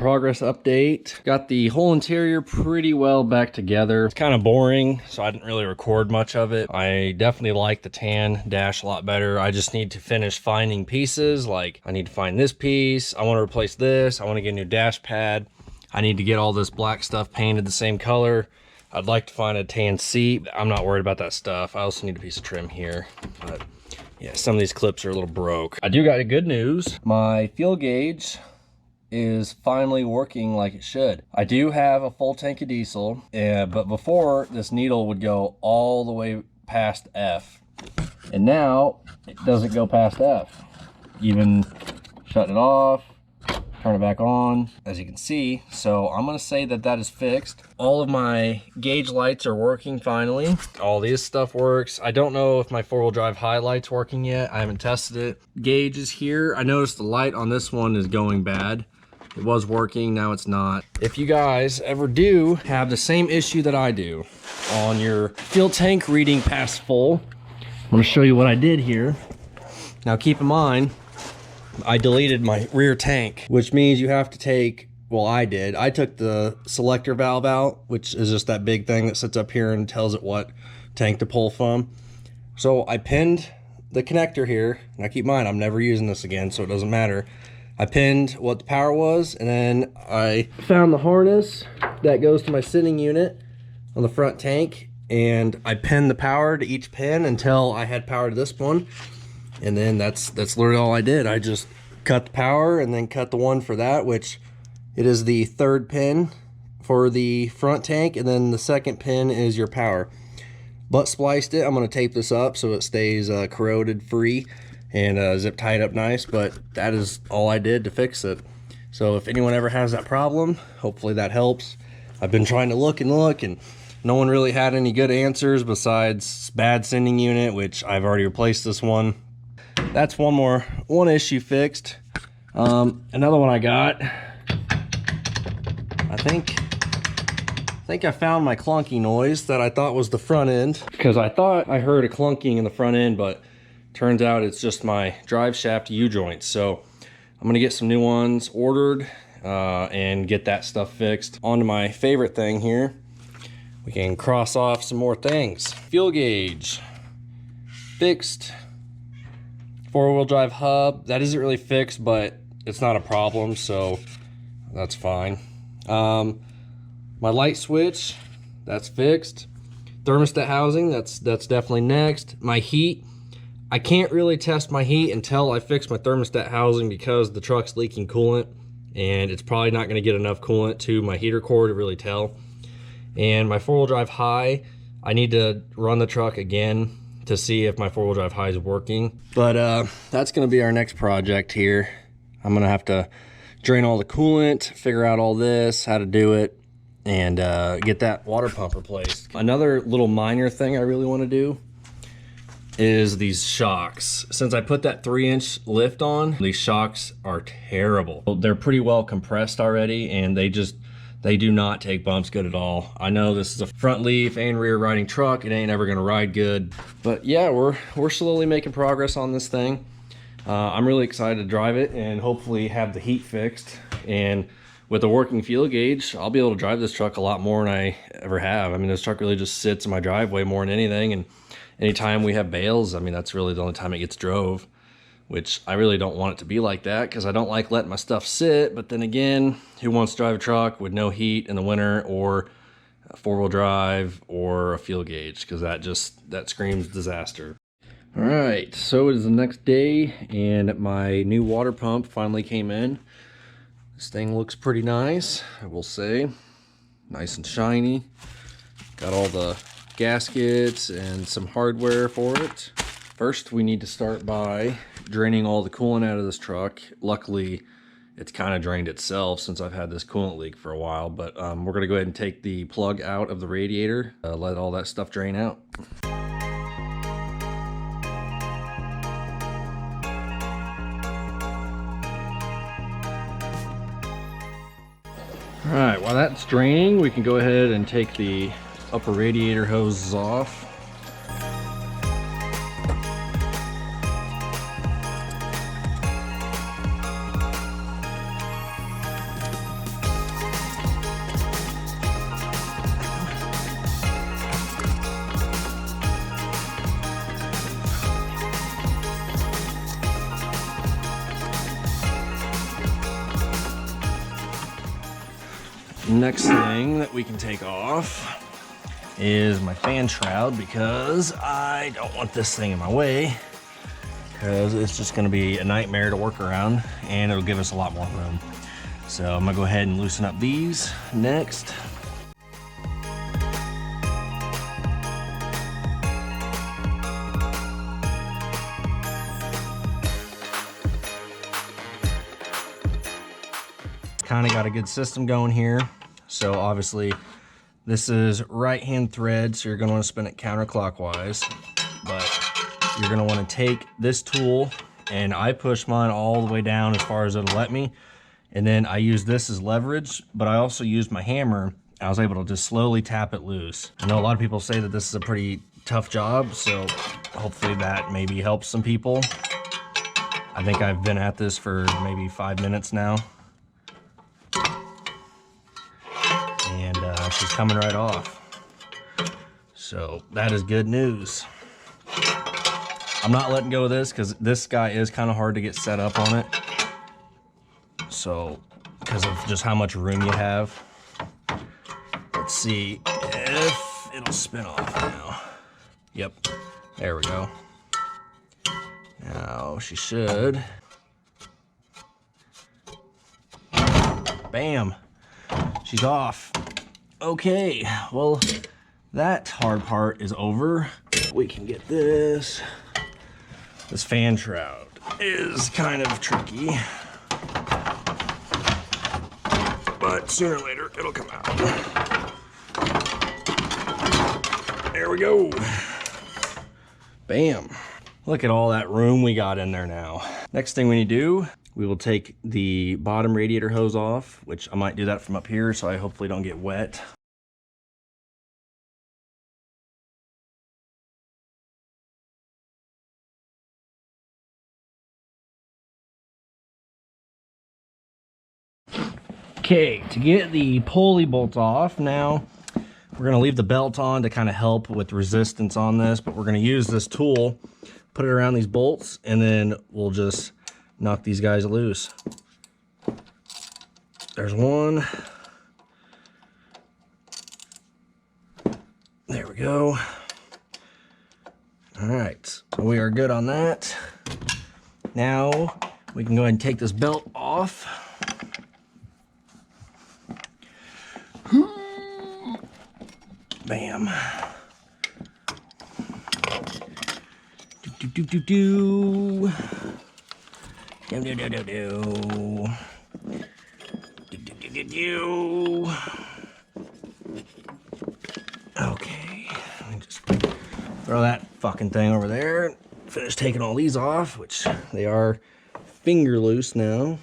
progress update. Got the whole interior pretty well back together. It's kind of boring, so I didn't really record much of it. I definitely like the tan dash a lot better. I just need to finish finding pieces. Like, I need to find this piece. I want to replace this. I want to get a new dash pad. I need to get all this black stuff painted the same color. I'd like to find a tan seat. I'm not worried about that stuff. I also need a piece of trim here, but yeah, some of these clips are a little broke. I do got a good news. My fuel gauge is finally working like it should. I do have a full tank of diesel, but before, this needle would go all the way past F, and now it doesn't go past F. Even shutting it off, turn it back on, as you can see. So I'm gonna say that that is fixed. All of my gauge lights are working finally. All this stuff works. I don't know if my four-wheel drive high light's working yet. I haven't tested it. Gauge is here. I noticed the light on this one is going bad. It was working, now it's not. If you guys ever do have the same issue that I do on your fuel tank reading past full, I'm gonna show you what I did here. Now keep in mind, I deleted my rear tank, which means you have to take, well, I did. I took the selector valve out, which is just that big thing that sits up here and tells it what tank to pull from. So I pinned the connector here. Now keep in mind, I'm never using this again, so it doesn't matter. I pinned what the power was, and then I found the harness that goes to my sitting unit on the front tank, and I pinned the power to each pin until I had power to this one. And then that's literally all I did. I just cut the power and then cut the one for that, which it is the third pin for the front tank, and then the second pin is your power. Butt spliced it. I'm going to tape this up so it stays corroded free and zip tied up nice, but that is all I did to fix it. So if anyone ever has that problem, hopefully that helps. I've been trying to look, and no one really had any good answers besides bad sending unit, which I've already replaced this one. That's one issue fixed. Another one I got, I think I found my clunky noise that I thought was the front end, because I thought I heard a clunking in the front end, but turns out it's just my drive shaft U-joints. So I'm gonna get some new ones ordered and get that stuff fixed. On to my favorite thing here. We can cross off some more things. Fuel gauge, fixed. Four-wheel drive hub, that isn't really fixed, but it's not a problem, so that's fine. My light switch, that's fixed. Thermostat housing, that's definitely next. My heat, I can't really test my heat until I fix my thermostat housing, because the truck's leaking coolant, and it's probably not going to get enough coolant to my heater core to really tell. And my four-wheel drive high, I need to run the truck again to see if my four-wheel drive high is working. But that's gonna be our next project here. I'm gonna have to drain all the coolant, figure out all this, how to do it, and get that water pump replaced. Another little minor thing I really wanna do is these shocks. Since I put that 3-inch lift on, these shocks are terrible. They're pretty well compressed already, and they do not take bumps good at all. I know this is a front leaf and rear riding truck. It ain't ever gonna ride good. But yeah, we're slowly making progress on this thing. I'm really excited to drive it and hopefully have the heat fixed. And with a working fuel gauge, I'll be able to drive this truck a lot more than I ever have. I mean, this truck really just sits in my driveway more than anything. And anytime we have bales, I mean, that's really the only time it gets drove, which I really don't want it to be like that, because I don't like letting my stuff sit. But then again, who wants to drive a truck with no heat in the winter, or a four-wheel drive, or a fuel gauge? Because that screams disaster. All right, so it is the next day, and my new water pump finally came in. This thing looks pretty nice, I will say. Nice and shiny. Got all the gaskets and some hardware for it. First, we need to start by draining all the coolant out of this truck. Luckily, it's kind of drained itself since I've had this coolant leak for a while, but we're gonna go ahead and take the plug out of the radiator, let all that stuff drain out. All right, while that's draining, we can go ahead and take the upper radiator hoses off. Next thing that we can take off is my fan shroud, because I don't want this thing in my way, because it's just going to be a nightmare to work around and it'll give us a lot more room. So I'm gonna go ahead and loosen up these next. Kind of got a good system going here. So obviously this is right-hand thread, so you're gonna want to spin it counterclockwise, but you're gonna want to take this tool, and I push mine all the way down as far as it'll let me, and then I use this as leverage, but I also used my hammer. I was able to just slowly tap it loose. I know a lot of people say that this is a pretty tough job, so hopefully that maybe helps some people. I think I've been at this for maybe 5 minutes now. And she's coming right off. So that is good news. I'm not letting go of this because this guy is kind of hard to get set up on it. So, because of just how much room you have. Let's see if it'll spin off now. Yep, there we go. Now she should. Bam, she's off. Okay, well, that hard part is over. We can get this. This fan shroud is kind of tricky, but sooner or later it'll come out. There we go. Bam. Look at all that room we got in there now. Next thing we need to do, we will take the bottom radiator hose off, which I might do that from up here so I hopefully don't get wet. Okay, to get the pulley bolt off, now we're gonna leave the belt on to kind of help with resistance on this, but we're gonna use this tool, put it around these bolts, and then we'll just knock these guys loose. There's one. There we go. All right, so we are good on that. Now we can go ahead and take this belt off. Bam. Do. Okay, let me just throw that fucking thing over there. Finish taking all these off, which they are finger loose now.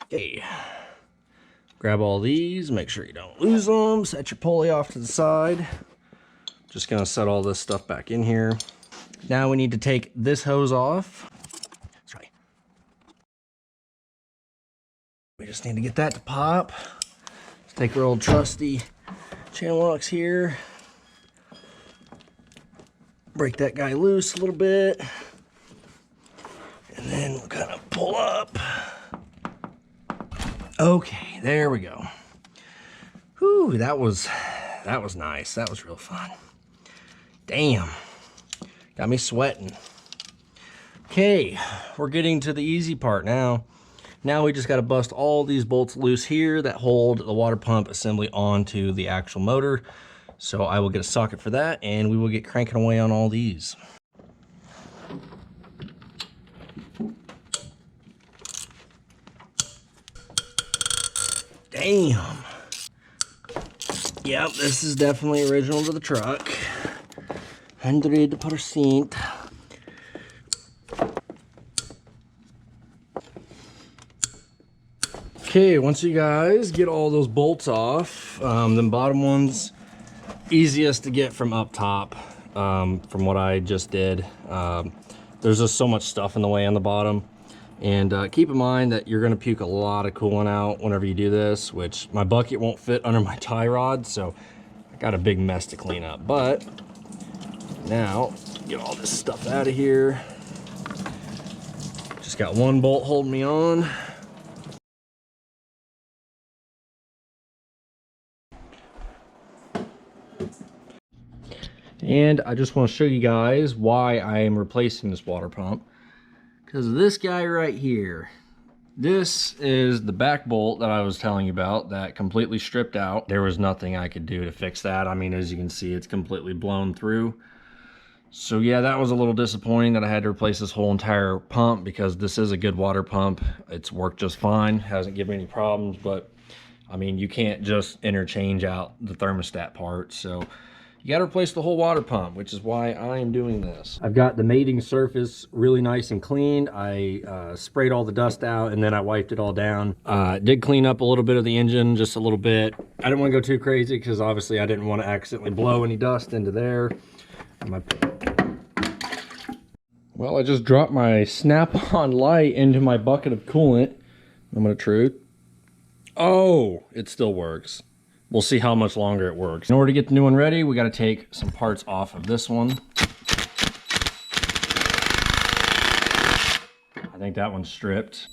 Okay, grab all these, make sure you don't lose them, set your pulley off to the side. Just gonna set all this stuff back in here. Now we need to take this hose off. That's right. We just need to get that to pop. Let's take our old trusty channel locks here. Break that guy loose a little bit. And then we'll kind of pull up. Okay, there we go. Whew, that was nice. That was real fun. Damn, got me sweating. Okay, we're getting to the easy part now. Now we just got to bust all these bolts loose here that hold the water pump assembly onto the actual motor. So I will get a socket for that, and we will get cranking away on all these. Damn. Yep, this is definitely original to the truck. 100%. Okay, once you guys get all those bolts off, the bottom ones, easiest to get from up top, from what I just did. There's just so much stuff in the way on the bottom. And keep in mind that you're gonna puke a lot of coolant out whenever you do this, which my bucket won't fit under my tie rod, so I got a big mess to clean up. But now Get all this stuff out of here. Just got one bolt holding me on. And I just want to show you guys why I am replacing this water pump. Because of this guy right here. This is the back bolt that I was telling you about that completely stripped out. There was nothing I could do to fix that. I mean, as you can see, it's completely blown through. So yeah, that was a little disappointing that I had to replace this whole entire pump, because this is a good water pump. It's worked just fine, hasn't given any problems, but I mean, you can't just interchange out the thermostat part. So you got to replace the whole water pump, which is why I am doing this. I've got the mating surface really nice and clean. I sprayed all the dust out and then I wiped it all down. Did clean up a little bit of the engine, just a little bit. I didn't want to go too crazy because obviously I didn't want to accidentally blow any dust into there. Well, I just dropped my Snap-on light into my bucket of coolant. I'm gonna try. Oh, it still works. We'll see how much longer it works. In order to get the new one ready, we got to take some parts off of this one. I think that one's stripped.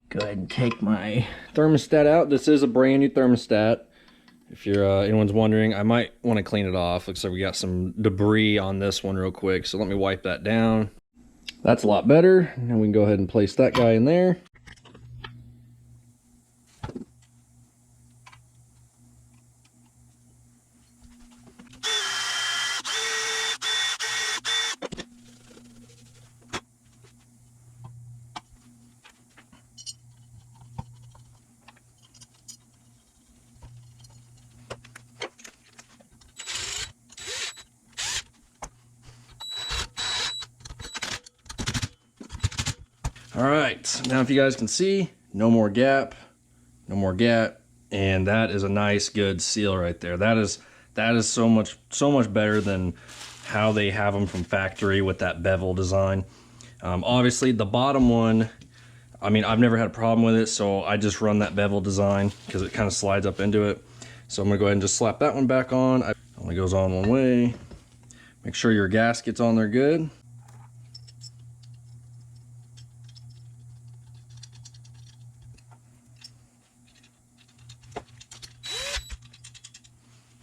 Go ahead and take my thermostat out. This is a brand new thermostat. If you're anyone's wondering, I might want to clean it off. Looks like we got some debris on this one real quick. So let me wipe that down. That's a lot better. Now we can go ahead and place that guy in there. All right, now if you guys can see, no more gap, and that is a nice good seal right there. That is so much better than how they have them from factory with that bevel design. Obviously the bottom one, I mean, I've never had a problem with it, so I just run that bevel design because it kind of slides up into it. So I'm gonna go ahead and just slap that one back on. It only goes on one way. Make sure your gasket's on there good.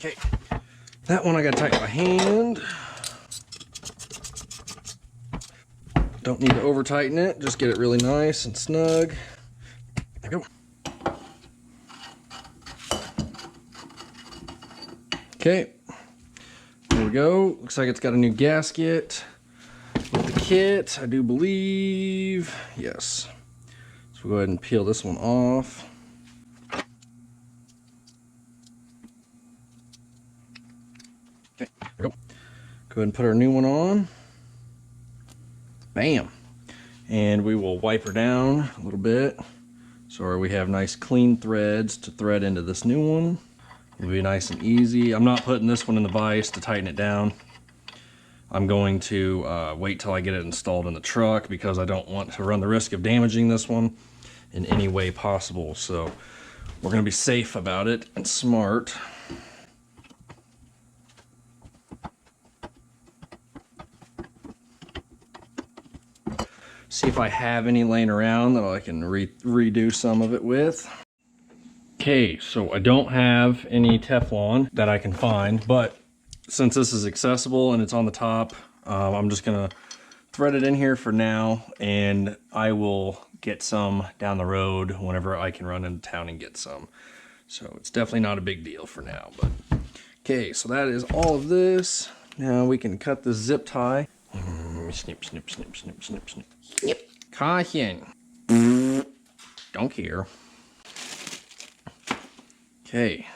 Okay, that one I gotta tighten by hand. Don't need to over tighten it, just get it really nice and snug. There we go. Okay, there we go. Looks like it's got a new gasket with the kit, I do believe. Yes. So we'll go ahead and peel this one off. Okay, there we go. Go ahead and put our new one on. Bam. And we will wipe her down a little bit so we have nice clean threads to thread into this new one. It'll be nice and easy. I'm not putting this one in the vise to tighten it down. I'm going to wait till I get it installed in the truck because I don't want to run the risk of damaging this one in any way possible. So we're going to be safe about it and smart. See if I have any laying around that I can redo some of it with. Okay, so I don't have any Teflon that I can find, but since this is accessible and it's on the top, I'm just gonna thread it in here for now, and I will get some down the road whenever I can run into town and get some. So it's definitely not a big deal for now, but okay, so that is all of this. Now we can cut the zip tie. Snip, snip, snip, snip, snip, snip. Snip. Caution. Don't care. Okay,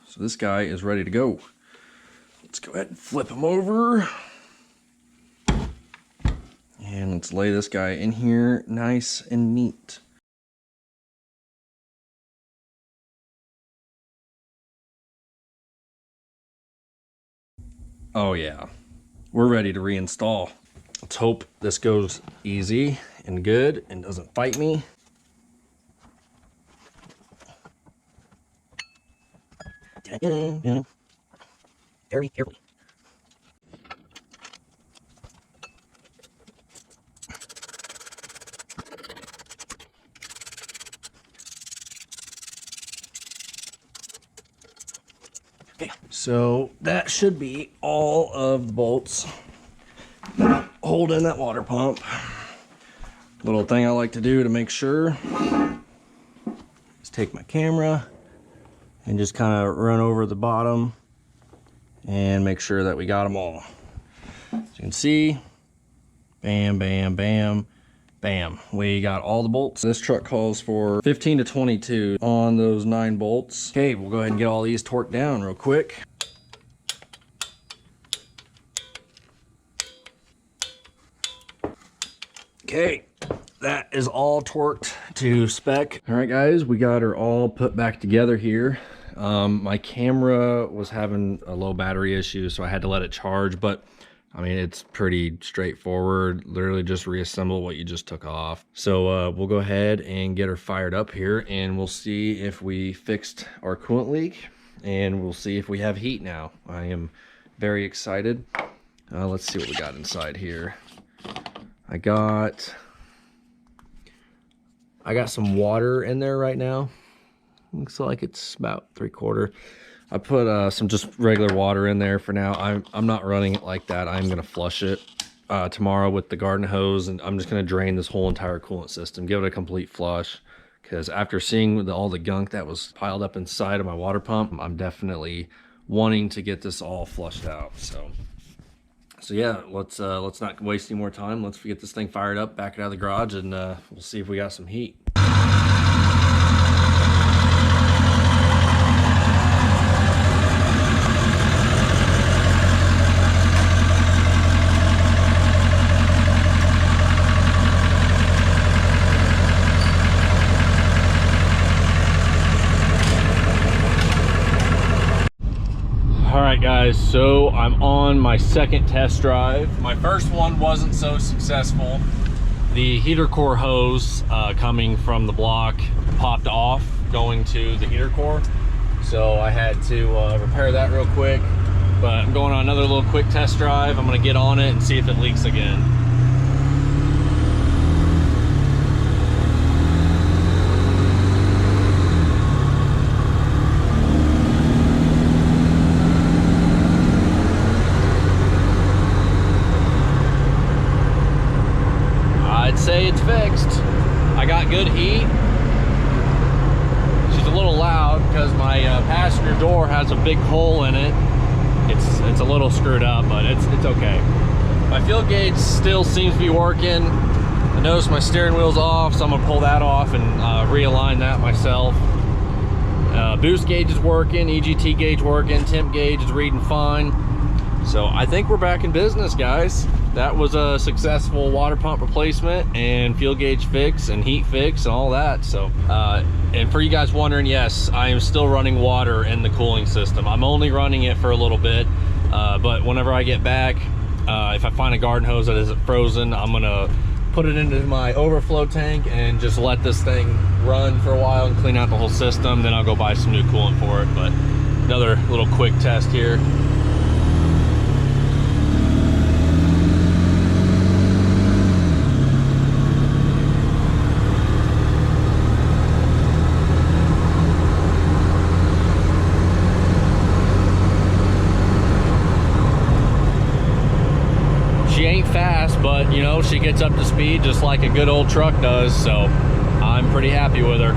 so this guy is ready to go. Let's go ahead and flip him over. And let's lay this guy in here nice and neat. Oh yeah, we're ready to reinstall. Let's hope this goes easy and good and doesn't fight me. Very carefully. Okay, so that should be all of the bolts holding that water pump. Little thing I like to do to make sure is take my camera and just kind of run over the bottom and make sure that we got them all. As you can see, bam, bam, bam, bam. We got all the bolts. This truck calls for 15 to 22 on those 9 bolts. Okay, we'll go ahead and get all these torqued down real quick. Okay, that is all torqued to spec. All right, guys, we got her all put back together here. My camera was having a low battery issue, so I had to let it charge, but I mean, it's pretty straightforward. Literally just reassemble what you just took off. So we'll go ahead and get her fired up here, and we'll see if we fixed our coolant leak, and we'll see if we have heat now. I am very excited. Let's see what we got inside here. I got some water in there right now. Looks like it's about 3/4. I put some just regular water in there for now. I'm not running it like that. I'm gonna flush it tomorrow with the garden hose, and I'm just gonna drain this whole entire coolant system, give it a complete flush. Because after seeing all the gunk that was piled up inside of my water pump, I'm definitely wanting to get this all flushed out. So yeah, let's not waste any more time. Let's get this thing fired up, back it out of the garage, and we'll see if we got some heat. Alright guys, so I'm on my second test drive. My first one wasn't so successful. The heater core hose coming from the block popped off going to the heater core. So I had to repair that real quick. But I'm going on another little quick test drive. I'm gonna get on it and see if it leaks again. Say it's fixed. I got good heat. She's a little loud because my passenger door has a big hole in it. It's a little screwed up, but it's okay. My fuel gauge still seems to be working. I noticed my steering wheel's off, so I'm gonna pull that off and realign that myself. Boost gauge is working, EGT gauge working, temp gauge is reading fine. So I think we're back in business, guys. That was a successful water pump replacement and fuel gauge fix and heat fix and all that. So, and for you guys wondering, yes, I am still running water in the cooling system. I'm only running it for a little bit, but whenever I get back, if I find a garden hose that isn't frozen, I'm gonna put it into my overflow tank and just let this thing run for a while and clean out the whole system. Then I'll go buy some new coolant for it. But another little quick test here. Fast, but you know, she gets up to speed just like a good old truck does, so I'm pretty happy with her.